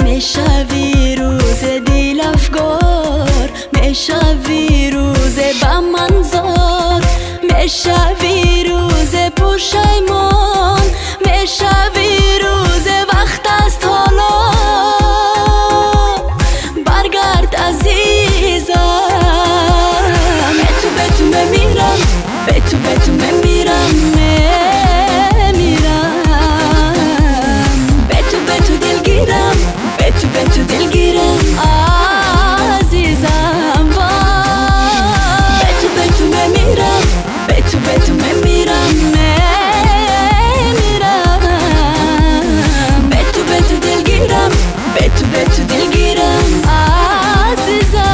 میشوی روز دل افگار، میشوی روز با منظار، میشوی روز پشیمان، میشوی روز وقت است حالا. برگرد عزیزم، به تو میمیرم، به تو میمیرم، به تو دلگیرم، به تو دلگیرم عزیزم. به تو میمیرم، به تو میمیرم، به تو دلگیرم، به تو دلگیرم عزیزم.